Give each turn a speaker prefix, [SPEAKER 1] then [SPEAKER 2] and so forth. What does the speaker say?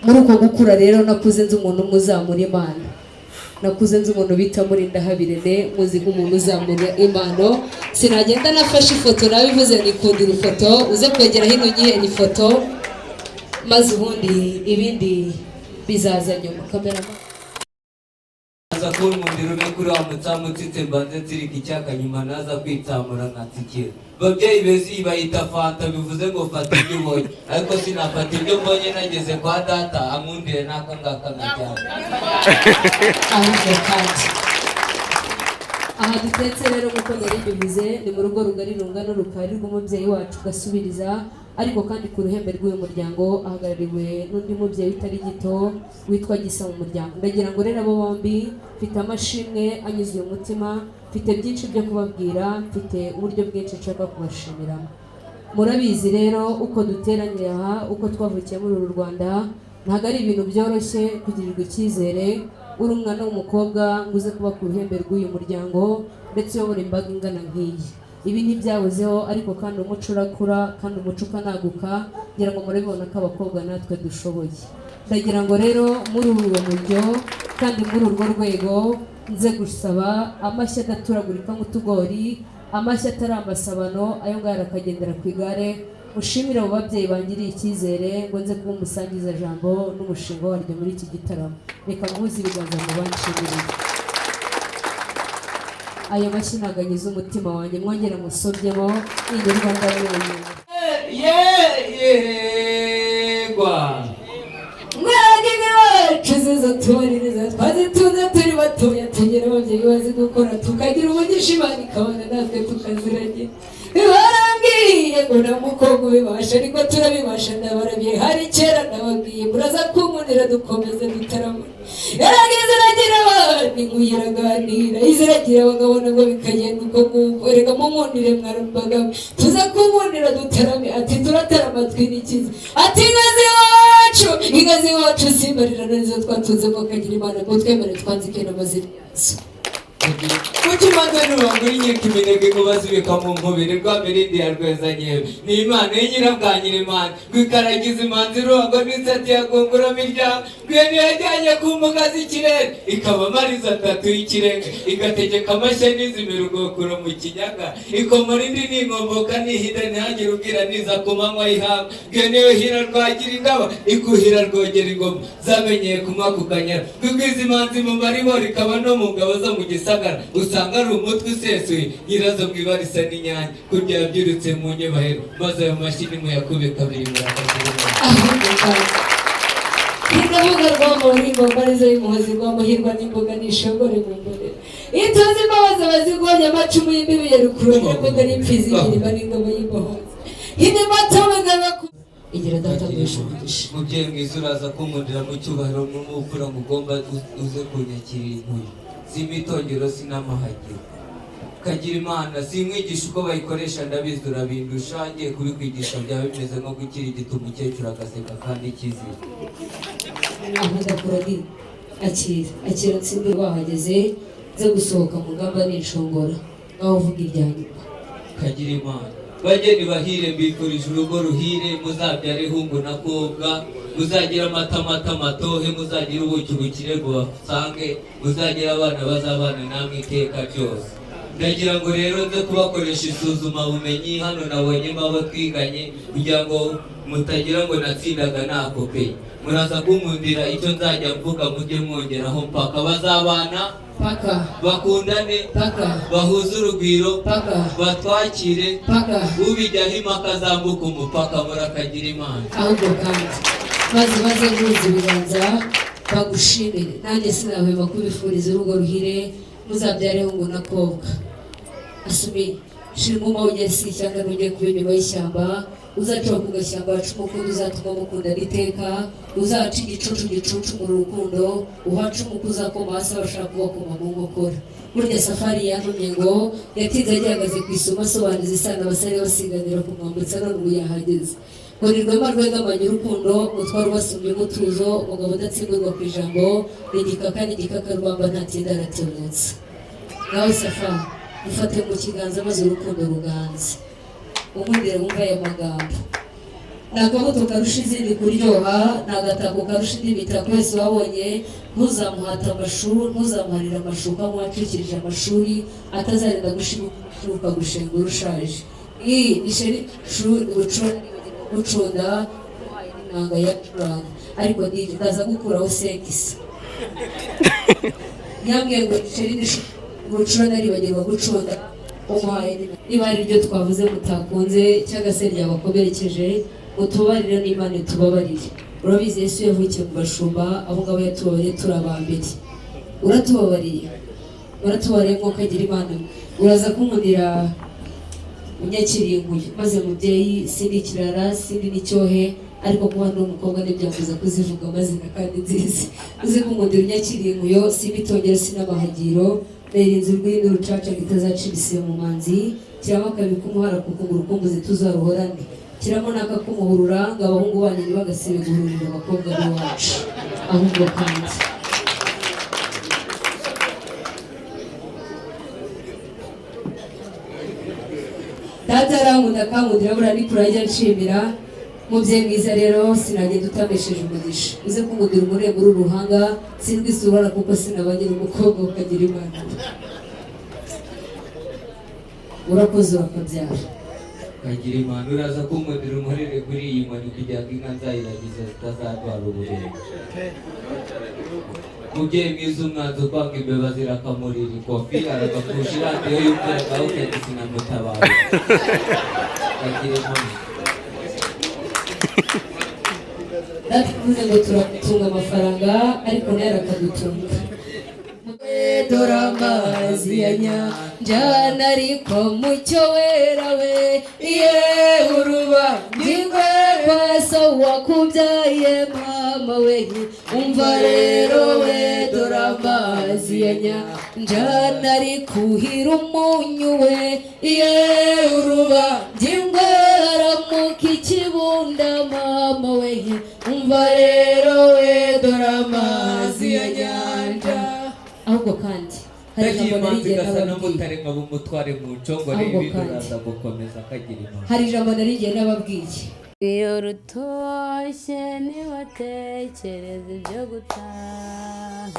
[SPEAKER 1] muri uko gukura rero nakuze nzi umuntu muzamura Imana, nakuze nzi umuntu bita Murindahabirene, muzi nk'umuntu uzamura impano. Sinagenda nafashe ifoto nabivuze nikundira ifoto, uze kwegera hino ngihe ni foto, maze ubundi ibindi bizaza nyuma. Kameraman
[SPEAKER 2] aza kunkundira ube kuri wa mutsamutitse mbanze ntsirika icyaka nyuma naza kwitsamura nkatsikira. Babyeyi bezi bayita fanta, bivuze ngo fata ibyo ubonye, ariko sinafata ibyo mbonye nageze kwa data ankundire n'aka ngaka nkajyana.
[SPEAKER 1] ahubwo kandi aha dutetse rero nk'uko nari bivuze ni mu rugo rugari rungana rukari rw'umubyeyi wacu Gasubiriza, ariko kandi ku ruhembe rw'uyu muryango ahagarariwe n'undi mubyeyi utari gito witwa Gisa mu muryango. Ndagira ngo rero abo bombi mfite amashimwe anyuze umutima, mfite byinshi byo kubabwira, mfite uburyo bwinshi nshaka kubashimira. Murabizi rero uko duteranye aha, uko twavukiye muri uru Rwanda, ntabwo ari ibintu byoroshye kugirirwa icyizere uri umwana w'umukobwa ngo uze kuba ku ruhembe rw'uyu muryango ndetse uyobora imbaga ingana nk'iyi. Ibi ntibyabuzeho, ariko kandi umuco urakura kandi umuco ukanaguka, ngira ngo murabibona ko abakobwa natwe dushoboye. Ndagira ngo rero muri ubu buryo kandi muri urwo rwego nze gusaba amashyi adaturagurika nk'utugori, amashyi atari amasabano, ayo ngayo akagendera ku igare. Mushimire abo babyeyi bangiriye icyizere ngo nze kuba umusangiza jambo n'umushinga waryo muri iki gitaramo. Reka muhuze ibiganza mu banshimire. Ayo mashyi naganyiza umutima wanjye, mwongere musobyemo iyi Rwanda
[SPEAKER 2] yegwa
[SPEAKER 1] mwagene wacu zizo tubaririza twazituze turi batoya, tugira ababyeyi bazi gukora, tukagira umugisha Imana ikabana natwe tukaziragira. Barambwiye ngo nta mukobwa ubibasha, ariko turabibasha ndabarabye. Hari kera nababwiye muraza kunkundira dukomeze dutaramura. Yarageze iragira abandi nkuyiraganira, iziragira bakabona ngo bikagenda uko nguko. Erega munkundire mwarumvaga tuza kunkundira dutarame, ati turatarama twinikize, ati ingazi iwacu simbarirana nizo twatuzemo, akagira Imana ngo twemere twanzike n'amazina yazo.
[SPEAKER 2] Kukimaze n'ubangura inyeka iminega ikubazibika mu mubiri rw'amirindi ya rwezanyewe. Ni Imana y'inyirabwanyira Imana rwikaragiza imanzi ruhago n'isati ya gungura miryango. Rwene yajyanye ku mbuga z'ikirere ikaba amariza atatu y'ikirenga, igategeka amashyi n'izimira ugokura mu kinyaga. Ikomora indi n'inkomboka nihida ntihagire ubwira niza ku manywa y'ihanga. Rwene yo hira rwagira ingaba ikuhira rwogera ingoma zamenyeye kumwa ku kanyara. Rwigwiza imanzi mu maribo rikaba no mu ngabo zo mu gisagara. Usanga ari umutwe usesuye nyirazo mwibarisa n'inyange, kurya yabyirutse mu nyebahero, maze ayo mashyi nimuyakube kabiri murakagirira.
[SPEAKER 1] Ikavuga rwamura ingoma arizo y'umuhozi rwamuhirwa n'imboga n'ishogore mu mbonera. Ituze imbabazi abazigonya amacumu y'imbibi ya rukuru n'imboga n'imfizi y'iriba n'ingoma y'imbohozi. Hine matobaga bakuru. Igira data mwishumugisha.
[SPEAKER 2] Mubyeyi mwiza uraza kunkundira mu cyubahiro n'umupfura mugomba uze kunyakira inkuyu. Simitongero sinamahagiro. Kagira Imana sinkwigisha uko bayikoresha ndabizi urabindusha, ngiye kubikwigisha byaba bimeze nko gukirigita umukecuru agaseka kandi ikizira.
[SPEAKER 1] Ndakuraga akira nsimbi wahageze ze gusohoka mu ngamba n'inshongora aho uvuga irya nyuma.
[SPEAKER 2] Kagira Imana bageni bahire mbifurije urugo ruhire, muzabyare hungu na kobwa, muzagira amata matohe, muzagira ubuki bukire ngo basange, muzagira abana bazabana namwe iteka ryose. Ndagira ngo rero nze kubakoresha isuzuma bumenyi, hano nabonyemo abo twiganye kugira ngo mutagira ngo natsindaga nakopeye. Muraza kunkundira icyo nzajya mvuga mujye mwongeraho mpaka bazabana
[SPEAKER 1] paka
[SPEAKER 2] bakundane
[SPEAKER 1] paka
[SPEAKER 2] bahuze urugwiro
[SPEAKER 1] paka
[SPEAKER 2] batwakire
[SPEAKER 1] paka
[SPEAKER 2] ubijyaho impaka zambuka umupaka murakagira Imana.
[SPEAKER 1] ahubwo kandi maze guhuza ibiganza bagushimire. Nanjye sinahwema kubifuriza urugo ruhire, muzabyare hungu na kobwa. Asumi shirimo mawugesi cyangwa nujye kuba inyuma y'ishyamba, uzaca ku gashyamba wacu umukundo uzatuma mukunda iteka, uzaca igicucu mu rukundo, uhaca umukuza koma hasi abashaka kubakoma mu nkokora. Burya safari yantumye ngo yatinze agihagaze ku isomo asobanuza isano abasare basiganira kumwambutsa none ubu yahageze. Ngo ni rwema rwegamanye urukundo, mutwara ubasumbye umutuzo, umugabo udatsimburwa ku ijambo, igikaka n'igikakarubamba ntatinda aratebutsa. Nawe safari ufate mu kiganza maze urukundo ruganze. Umundire wumva aya magambo. ni akabuto karusha izindi kuryoha, ni agatako karusha indi mitako wese wabonye. Ntuzamuhate amashuri, ntuzamuharire amashuka muwacikirije amashuri atazarinda gushibuka gushenga urushaje. Iyi ni sheri gucunda inanga ya curanga, ariko ndaza gukuraho sekisi. Nyambwiye ngo sheri gucunda aribagirwa gucunda, umuhaye niba ari ibyo twavuze mutakunze cyangwa se ryabakomerekeje, mutubarire n'Imana itubabarire. Urabizi Yesu yavukiye mu bashumba, abo ngabo yatubabariye turi abambere. Uratubabariye nk'uko agira Imana. Uraza kunkundira unyakiringuye, maze mubyeyi sindi ikirara sindi n'icyohe, ariko kuba ndi umukobwa ntibyakuza kuzivuga amazina kandi nziza. Uze kunkundira unyakiringuyo, sinitongera sinamahagiro, nayirinze urw'indi rucaca ritazaca ibisibe mu manzi, kiramo akabi k'umuhara kuko ngo urukumbuzi tuzaruhorane, kiramo n'aka k'umuhurura ngo abahungu banyu ntibagasibe guhururira abakobwa b'iwacu, ahubwo kandi data arankunda akankundira buriya nikurajya nshimira. Mubyeyi mwiza rero sinagenda utamesheje umugisha, uze kunkundira umurembo uru ruhanga, sindwisurana kuko sinabagira umukobwa ukagira Imana. Urakoze urakabyara
[SPEAKER 2] kagira Imana. Uraza kunkundira umurere kuri iyi nkoni kugira ngo inka nzayiragiza zitazarwara uburere. Mubyeyi mwiza umwanzi ukwanga imbeba zirakamurira ikofi, aragapfusha iradiyo y'umviraga utetse sinamutabara. Kagira Imana.
[SPEAKER 1] Ndavuze ngo turatunga amafaranga ariko nayo arakadutunga. Dore amazi ya nyanja ariko mucyo wera we, ye uruba ngingwe kwaso wakubyaye mama we. Umva rero we, dore amazi ya nyanja ari kuhira umunyu we, ye uruba ngingwe aramuka ikibunda mama we. Umva rero we, dore amazi ya nyanja. Ahubwo kandi hari ijambo narigiye n'ababwiye.
[SPEAKER 3] Iyo rutoshye ntibatekereze ibyo gutaha.